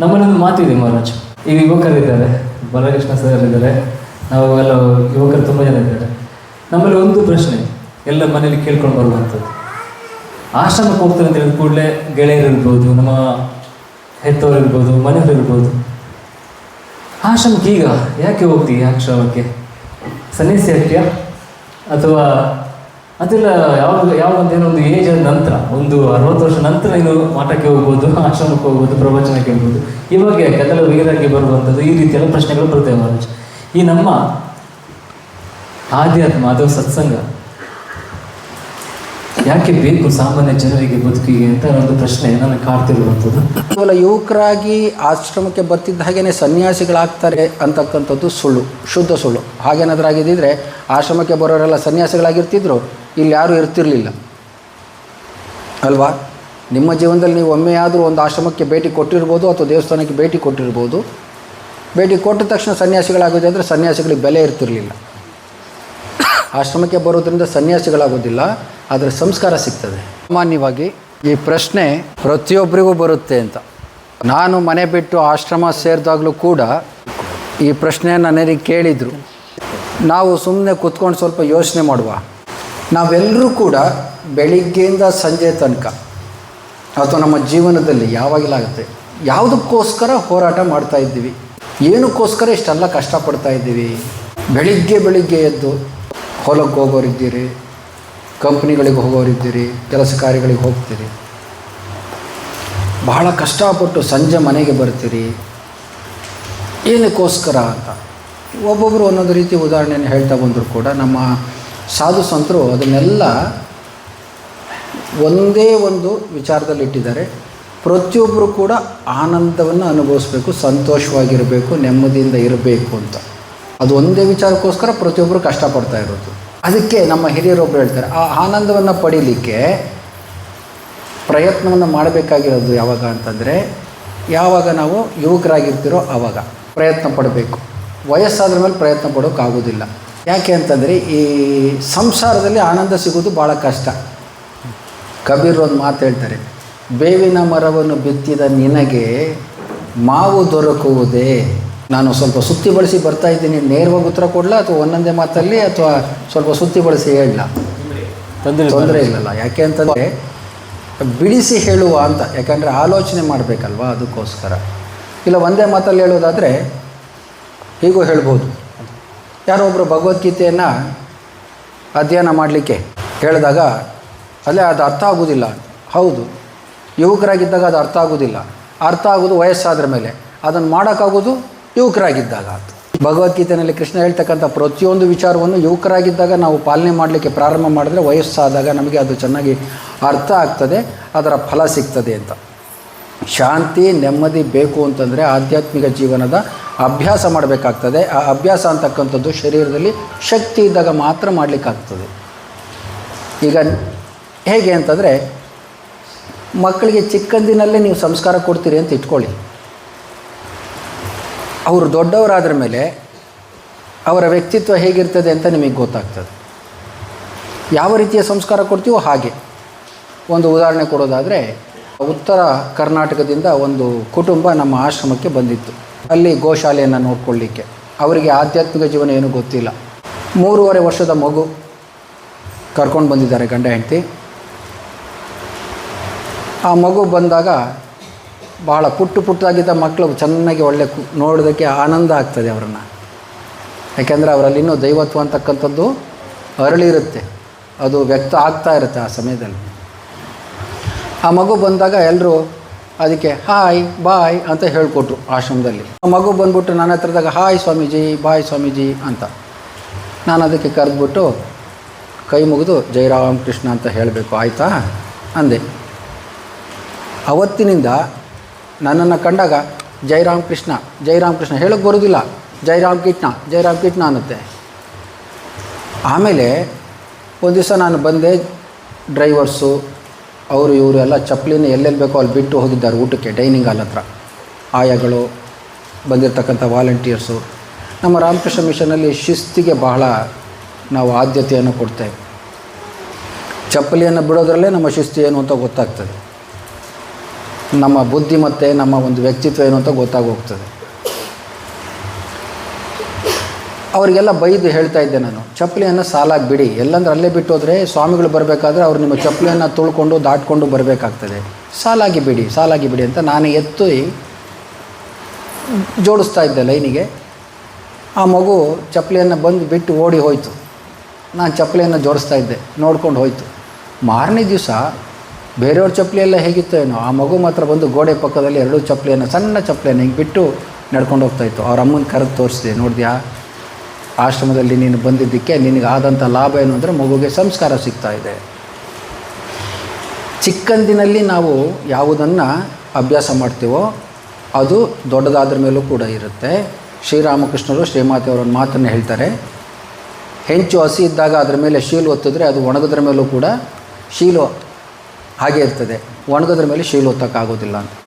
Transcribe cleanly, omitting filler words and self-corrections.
ನಮ್ಮಲ್ಲೊಂದು ಮಾತಿದೆ ಮಹಾರಾಜ್. ಈಗ ಯುವಕರಿದ್ದಾರೆ, ಬಾಲಕೃಷ್ಣ ಸರ್ ಇದ್ದಾರೆ, ನಾವೆಲ್ಲ ಯುವಕರು ತುಂಬ ಜನ ಇದ್ದಾರೆ. ನಮ್ಮಲ್ಲಿ ಒಂದು ಪ್ರಶ್ನೆ ಎಲ್ಲ ಮನೇಲಿ ಕೇಳ್ಕೊಂಡು ಬರುವಂಥದ್ದು, ಆಶ್ರಮಕ್ಕೆ ಹೋಗ್ತಾರೆ ಅಂತ ಹೇಳಿದ ಕೂಡಲೇ ಗೆಳೆಯರಿರ್ಬೋದು, ನಮ್ಮ ಹೆತ್ತವರಿರ್ಬೋದು, ಮನೆಯವರಿರ್ಬೋದು, ಆಶ್ರಮಕ್ಕೆ ಈಗ ಯಾಕೆ ಹೋಗ್ತೀವಿ? ಆಶ್ರಮಕ್ಕೆ ಸನ್ಯಾಸಿ ಆಗ್ತೀಯಾ ಅಥವಾ ಅದೆಲ್ಲ ಯಾವಾಗ ಏನೋ ಒಂದು ಏಜ್ ನಂತರ, ಒಂದು 60 ವರ್ಷ ನಂತರ ನೀನು ಮಠಕ್ಕೆ ಹೋಗ್ಬೋದು, ಆಶ್ರಮಕ್ಕೆ ಹೋಗ್ಬೋದು, ಪ್ರವಚನಕ್ಕೆ ಹೋಗ್ಬೋದು, ಇವಾಗ ಯಾಕೆ ಅದೆಲ್ಲ ವೈರಾಗ್ಯ ಬರುವಂಥದ್ದು, ಈ ರೀತಿಯೆಲ್ಲ ಪ್ರಶ್ನೆಗಳು ಬರ್ತವೆ ಮಹಾರಾಜ್. ಈ ನಮ್ಮ ಆಧ್ಯಾತ್ಮ ಅಥವಾ ಸತ್ಸಂಗ ಯಾಕೆ ಬೇಕು ಸಾಮಾನ್ಯ ಜನರಿಗೆ ಬದುಕಿಗೆ ಅಂತ ಒಂದು ಪ್ರಶ್ನೆ ನನಗೆ ಕಾಡ್ತಿರುವಂಥದ್ದು. ಕೇವಲ ಯುವಕರಾಗಿ ಆಶ್ರಮಕ್ಕೆ ಬರ್ತಿದ್ದ ಹಾಗೇ ಸನ್ಯಾಸಿಗಳಾಗ್ತಾರೆ ಅಂತಕ್ಕಂಥದ್ದು ಸುಳ್ಳು, ಶುದ್ಧ ಸುಳ್ಳು. ಹಾಗೇನಾದ್ರೂ ಆಗಿದ್ದಿದ್ರೆ ಆಶ್ರಮಕ್ಕೆ ಬರೋರೆಲ್ಲ ಸನ್ಯಾಸಿಗಳಾಗಿರ್ತಿದ್ರು, ಇಲ್ಲಿ ಯಾರೂ ಇರ್ತಿರಲಿಲ್ಲ ಅಲ್ವಾ? ನಿಮ್ಮ ಜೀವನದಲ್ಲಿ ನೀವು ಒಮ್ಮೆಯಾದರೂ ಒಂದು ಆಶ್ರಮಕ್ಕೆ ಭೇಟಿ ಕೊಟ್ಟಿರ್ಬೋದು ಅಥವಾ ದೇವಸ್ಥಾನಕ್ಕೆ ಭೇಟಿ ಕೊಟ್ಟಿರ್ಬೋದು. ಭೇಟಿ ಕೊಟ್ಟ ತಕ್ಷಣ ಸನ್ಯಾಸಿಗಳಾಗೋದು ಅಂದರೆ ಸನ್ಯಾಸಿಗಳಿಗೆ ಬೆಲೆ ಇರ್ತಿರಲಿಲ್ಲ. ಆಶ್ರಮಕ್ಕೆ ಬರೋದ್ರಿಂದ ಸನ್ಯಾಸಿಗಳಾಗೋದಿಲ್ಲ, ಆದರೆ ಸಂಸ್ಕಾರ ಸಿಗ್ತದೆ. ಸಾಮಾನ್ಯವಾಗಿ ಈ ಪ್ರಶ್ನೆ ಪ್ರತಿಯೊಬ್ಬರಿಗೂ ಬರುತ್ತೆ ಅಂತ. ನಾನು ಮನೆ ಬಿಟ್ಟು ಆಶ್ರಮ ಸೇರಿದಾಗಲೂ ಕೂಡ ಈ ಪ್ರಶ್ನೆಯನ್ನು ನನಗೆ ಕೇಳಿದರು. ನಾವು ಸುಮ್ಮನೆ ಕೂತ್ಕೊಂಡು ಸ್ವಲ್ಪ ಯೋಚನೆ ಮಾಡುವ. ನಾವೆಲ್ಲರೂ ಕೂಡ ಬೆಳಿಗ್ಗೆಯಿಂದ ಸಂಜೆ ತನಕ ಅಥವಾ ನಮ್ಮ ಜೀವನದಲ್ಲಿ ಯಾವಾಗಲಾಗುತ್ತೆ ಯಾವುದಕ್ಕೋಸ್ಕರ ಹೋರಾಟ ಮಾಡ್ತಾ ಇದ್ದೀವಿ, ಏನಕ್ಕೋಸ್ಕರ ಇಷ್ಟೆಲ್ಲ ಕಷ್ಟಪಡ್ತಾ ಇದ್ದೀವಿ. ಬೆಳಿಗ್ಗೆ ಎದ್ದು ಹೊಲಕ್ಕೆ ಹೋಗೋರಿದ್ದೀರಿ, ಕಂಪ್ನಿಗಳಿಗೆ ಹೋಗೋರಿದ್ದೀರಿ, ಕೆಲಸ ಕಾರ್ಯಗಳಿಗೆ ಹೋಗ್ತೀರಿ, ಬಹಳ ಕಷ್ಟಪಟ್ಟು ಸಂಜೆ ಮನೆಗೆ ಬರ್ತೀರಿ. ಏನಕ್ಕೋಸ್ಕರ ಅಂತ ಒಬ್ಬೊಬ್ಬರು ಒಂದೊಂದು ರೀತಿ ಉದಾಹರಣೆಯನ್ನು ಹೇಳ್ತಾ ಬಂದರೂ ಕೂಡ ನಮ್ಮ ಸಾಧು ಸಂತರು ಅದನ್ನೆಲ್ಲ ಒಂದೇ ಒಂದು ವಿಚಾರದಲ್ಲಿ ಇಟ್ಟಿದ್ದಾರೆ. ಪ್ರತಿಯೊಬ್ಬರು ಕೂಡ ಆನಂದವನ್ನು ಅನುಭವಿಸ್ಬೇಕು, ಸಂತೋಷವಾಗಿರಬೇಕು, ನೆಮ್ಮದಿಯಿಂದ ಇರಬೇಕು ಅಂತ. ಅದು ಒಂದೇ ವಿಚಾರಕ್ಕೋಸ್ಕರ ಪ್ರತಿಯೊಬ್ಬರು ಕಷ್ಟಪಡ್ತಾ ಇರೋದು. ಅದಕ್ಕೆ ನಮ್ಮ ಹಿರಿಯರೊಬ್ಬರು ಹೇಳ್ತಾರೆ, ಆ ಆನಂದವನ್ನು ಪಡೀಲಿಕ್ಕೆ ಪ್ರಯತ್ನವನ್ನು ಮಾಡಬೇಕಾಗಿರೋದು ಯಾವಾಗ ಅಂತಂದರೆ, ಯಾವಾಗ ನಾವು ಯುವಕರಾಗಿರ್ತೀರೋ ಆವಾಗ ಪ್ರಯತ್ನ ಪಡಬೇಕು. ವಯಸ್ಸಾದ್ರ ಮೇಲೆ ಪ್ರಯತ್ನ ಪಡೋಕ್ಕಾಗೋದಿಲ್ಲ. ಯಾಕೆ ಅಂತಂದರೆ ಈ ಸಂಸಾರದಲ್ಲಿ ಆನಂದ ಸಿಗೋದು ಭಾಳ ಕಷ್ಟ. ಕಬೀರ್ ಒಂದು ಮಾತು ಹೇಳ್ತಾರೆ, ಬೇವಿನ ಮರವನ್ನು ಬಿತ್ತಿದ ನಿನಗೆ ಮಾವು ದೊರಕುವುದೇ. ನಾನು ಸ್ವಲ್ಪ ಸುತ್ತಿ ಬಳಸಿ ಬರ್ತಾ ಇದ್ದೀನಿ, ನೇರವಾಗಿ ಉತ್ತರ ಕೊಡಲ ಅಥವಾ ಒಂದೊಂದೇ ಮಾತಲ್ಲಿ ಅಥವಾ ಸ್ವಲ್ಪ ಸುತ್ತಿ ಬಳಸಿ ಹೇಳಲ್ಲ, ತೊಂದರೆ ಇಲ್ಲಲ್ಲ. ಯಾಕೆ ಅಂತಂದರೆ ಬಿಡಿಸಿ ಹೇಳುವ ಅಂತ, ಯಾಕಂದರೆ ಆಲೋಚನೆ ಮಾಡಬೇಕಲ್ವ, ಅದಕ್ಕೋಸ್ಕರ. ಇಲ್ಲ ಒಂದೇ ಮಾತಲ್ಲಿ ಹೇಳೋದಾದರೆ ಹೀಗೂ ಹೇಳ್ಬೋದು. ಯಾರೋ ಒಬ್ಬರು ಭಗವದ್ಗೀತೆಯನ್ನು ಅಧ್ಯಯನ ಮಾಡಲಿಕ್ಕೆ ಹೇಳಿದಾಗ ಅಲ್ಲೇ ಅದು ಅರ್ಥ ಆಗೋದಿಲ್ಲ. ಹೌದು, ಯುವಕರಾಗಿದ್ದಾಗ ಅದು ಅರ್ಥ ಆಗೋದಿಲ್ಲ. ಅರ್ಥ ಆಗೋದು ವಯಸ್ಸಾದ್ರ ಮೇಲೆ, ಅದನ್ನು ಮಾಡೋಕ್ಕಾಗೋದು ಯುವಕರಾಗಿದ್ದಾಗ. ಭಗವದ್ಗೀತೆಯಲ್ಲಿ ಕೃಷ್ಣ ಹೇಳ್ತಕ್ಕಂಥ ಪ್ರತಿಯೊಂದು ವಿಚಾರವನ್ನು ಯುವಕರಾಗಿದ್ದಾಗ ನಾವು ಪಾಲನೆ ಮಾಡಲಿಕ್ಕೆ ಪ್ರಾರಂಭ ಮಾಡಿದ್ರೆ ವಯಸ್ಸಾದಾಗ ನಮಗೆ ಅದು ಚೆನ್ನಾಗಿ ಅರ್ಥ ಆಗ್ತದೆ, ಅದರ ಫಲ ಸಿಗ್ತದೆ ಅಂತ. ಶಾಂತಿ ನೆಮ್ಮದಿ ಬೇಕು ಅಂತಂದರೆ ಆಧ್ಯಾತ್ಮಿಕ ಜೀವನದ ಅಭ್ಯಾಸ ಮಾಡಬೇಕಾಗ್ತದೆ. ಆ ಅಭ್ಯಾಸ ಅಂತಕ್ಕಂಥದ್ದು ಶರೀರದಲ್ಲಿ ಶಕ್ತಿ ಇದ್ದಾಗ ಮಾತ್ರ ಮಾಡಲಿಕ್ಕಾಗ್ತದೆ. ಈಗ ಹೇಗೆ ಅಂತಂದರೆ, ಮಕ್ಕಳಿಗೆ ಚಿಕ್ಕಂದಿನಲ್ಲೇ ನೀವು ಸಂಸ್ಕಾರ ಕೊಡ್ತೀರಿ ಅಂತ ಇಟ್ಕೊಳ್ಳಿ. ಅವರು ದೊಡ್ಡವರಾದ್ರ ಮೇಲೆ ಅವರ ವ್ಯಕ್ತಿತ್ವ ಹೇಗಿರ್ತದೆ ಅಂತ ನಿಮಗೆ ಗೊತ್ತಾಗ್ತದೆ. ಯಾವ ರೀತಿಯ ಸಂಸ್ಕಾರ ಕೊಡ್ತೀವೋ ಹಾಗೆ. ಒಂದು ಉದಾಹರಣೆ ಕೊಡೋದಾದರೆ, ಉತ್ತರ ಕರ್ನಾಟಕದಿಂದ ಒಂದು ಕುಟುಂಬ ನಮ್ಮ ಆಶ್ರಮಕ್ಕೆ ಬಂದಿತ್ತು. ಅಲ್ಲಿ ಗೋಶಾಲೆಯನ್ನು ನೋಡ್ಕೊಳ್ಳಿಕ್ಕೆ. ಅವರಿಗೆ ಆಧ್ಯಾತ್ಮಿಕ ಜೀವನ ಏನೂ ಗೊತ್ತಿಲ್ಲ. 3.5 ವರ್ಷದ ಮಗು ಕರ್ಕೊಂಡು ಬಂದಿದ್ದಾರೆ, ಗಂಡ ಹೆಂಡತಿ. ಆ ಮಗು ಬಂದಾಗ ಭಾಳ ಪುಟ್ಟದಾಗಿದ್ದ ಮಕ್ಕಳು ಚೆನ್ನಾಗಿ ಒಳ್ಳೆ ನೋಡೋದಕ್ಕೆ ಆನಂದ ಆಗ್ತದೆ ಅವರನ್ನು. ಯಾಕೆಂದರೆ ಅವರಲ್ಲಿ ಇನ್ನೂ ದೈವತ್ವ ಅಂತಕ್ಕಂಥದ್ದು ಅರಳಿರುತ್ತೆ, ಅದು ವ್ಯಕ್ತ ಆಗ್ತಾ ಇರುತ್ತೆ ಆ ಸಮಯದಲ್ಲಿ. ಆ ಮಗು ಬಂದಾಗ ಎಲ್ಲರೂ ಅದಕ್ಕೆ ಹಾಯ್ ಬಾಯ್ ಅಂತ ಹೇಳಿಕೊಟ್ರು ಆಶ್ರಮದಲ್ಲಿ. ಆ ಮಗು ಬಂದ್ಬಿಟ್ಟು ನನ್ನ ಹತ್ರದಾಗ ಹಾಯ್ ಸ್ವಾಮೀಜಿ, ಬಾಯ್ ಸ್ವಾಮೀಜಿ ಅಂತ. ನಾನು ಅದಕ್ಕೆ ಕರೆದ್ಬಿಟ್ಟು ಕೈ ಮುಗಿದು ಜೈರಾಮ್ ಕೃಷ್ಣ ಅಂತ ಹೇಳಬೇಕು ಆಯಿತಾ ಅಂದೆ. ಅವತ್ತಿನಿಂದ ನನ್ನನ್ನು ಕಂಡಾಗ ಜೈರಾಮ್ ಕೃಷ್ಣ ಹೇಳೋಕ್ಕೆ ಬರೋದಿಲ್ಲ, ಜೈರಾಮ್ ಕೃಷ್ಣ ಅನ್ನುತ್ತೆ. ಆಮೇಲೆ ಒಂದು ದಿವಸ ನಾನು ಬಂದೆ, ಡ್ರೈವರ್ಸು ಅವರು ಇವರು ಎಲ್ಲ ಚಪ್ಪಲಿನ ಎಲ್ಲೆಲ್ಲಿ ಬೇಕೋ ಅಲ್ಲಿ ಬಿಟ್ಟು ಹೋಗಿದ್ದಾರೆ ಊಟಕ್ಕೆ, ಡೈನಿಂಗ್ ಹಾಲ್ ಹತ್ರ. ಆಯಾಗಳು, ಬಂದಿರತಕ್ಕಂಥ ವಾಲಂಟಿಯರ್ಸು. ನಮ್ಮ ರಾಮಕೃಷ್ಣ ಮಿಷನಲ್ಲಿ ಶಿಸ್ತಿಗೆ ಬಹಳ ನಾವು ಆದ್ಯತೆಯನ್ನು ಕೊಡ್ತೇವೆ. ಚಪ್ಪಲಿಯನ್ನು ಬಿಡೋದ್ರಲ್ಲೇ ನಮ್ಮ ಶಿಸ್ತು ಏನು ಅಂತ ಗೊತ್ತಾಗ್ತದೆ. ನಮ್ಮ ಬುದ್ಧಿಮತ್ತೆ ನಮ್ಮ ಒಂದು ವ್ಯಕ್ತಿತ್ವ ಏನು ಅಂತ ಗೊತ್ತಾಗೋಗ್ತದೆ. ಅವರಿಗೆಲ್ಲ ಬೈದು ಹೇಳ್ತಾ ಇದ್ದೆ ನಾನು, ಚಪ್ಪಲಿಯನ್ನು ಸಾಲಾಗಿ ಬಿಡಿ, ಎಲ್ಲಂದ್ರೆ ಅಲ್ಲೇ ಬಿಟ್ಟು ಹೋದರೆ ಸ್ವಾಮಿಗಳು ಬರಬೇಕಾದ್ರೆ ಅವ್ರು ನಿಮ್ಮ ಚಪ್ಪಲಿಯನ್ನು ತುಳ್ಕೊಂಡು ದಾಟ್ಕೊಂಡು ಬರಬೇಕಾಗ್ತದೆ, ಸಾಲಾಗಿ ಬಿಡಿ ಅಂತ ನಾನು ಎತ್ತಿ ಜೋಡಿಸ್ತಾ ಇದ್ದೆ ಲೈನಿಗೆ. ಆ ಮಗು ಚಪ್ಪಲಿಯನ್ನು ಬಂದು ಬಿಟ್ಟು ಓಡಿ ಹೋಯಿತು. ನಾನು ಚಪ್ಪಲಿಯನ್ನು ಜೋಡಿಸ್ತಾ ಇದ್ದೆ, ನೋಡ್ಕೊಂಡು ಹೋಯಿತು. ಮಾರನೇ ದಿವಸ ಬೇರೆಯವ್ರ ಚಪ್ಪಲಿ ಎಲ್ಲ ಹೇಗಿತ್ತು ಏನೋ, ಆ ಮಗು ಮಾತ್ರ ಬಂದು ಗೋಡೆ ಪಕ್ಕದಲ್ಲಿ 2 ಚಪ್ಪಲಿಯನ್ನು, ಸಣ್ಣ ಚಪ್ಪಲಿಯನ್ನು ಹಿಂಗೆ ಬಿಟ್ಟು ನಡ್ಕೊಂಡು ಹೋಗ್ತಾಯಿತ್ತು. ಅವ್ರ ಅಮ್ಮನ ಕರೆದು ತೋರಿಸಿದೆ, ನೋಡಿದ್ಯಾ ಆಶ್ರಮದಲ್ಲಿ ನೀನು ಬಂದಿದ್ದಕ್ಕೆ ನಿನಗೆ ಆದಂಥ ಲಾಭ ಏನು ಅಂದರೆ ಮಗುಗೆ ಸಂಸ್ಕಾರ ಸಿಗ್ತಾ ಇದೆ. ಚಿಕ್ಕಂದಿನಲ್ಲಿ ನಾವು ಯಾವುದನ್ನು ಅಭ್ಯಾಸ ಮಾಡ್ತೀವೋ ಅದು ದೊಡ್ಡದಾದ್ರ ಮೇಲೂ ಕೂಡ ಇರುತ್ತೆ. ಶ್ರೀರಾಮಕೃಷ್ಣರು ಶ್ರೀಮಾತೆಯವರೊಂದು ಮಾತನ್ನು ಹೇಳ್ತಾರೆ, ಹೆಂಚು ಹಸಿ ಇದ್ದಾಗ ಅದರ ಮೇಲೆ ಶೀಲು ಒತ್ತಿದ್ರೆ ಅದು ಒಣಗೋದ್ರ ಮೇಲೂ ಕೂಡ ಶೀಲು ಹಾಗೆ ಇರ್ತದೆ, ಒಣಗೋದ್ರ ಮೇಲೆ ಶೀಲು ಒತ್ತಕ್ಕಾಗೋದಿಲ್ಲ ಅಂತ.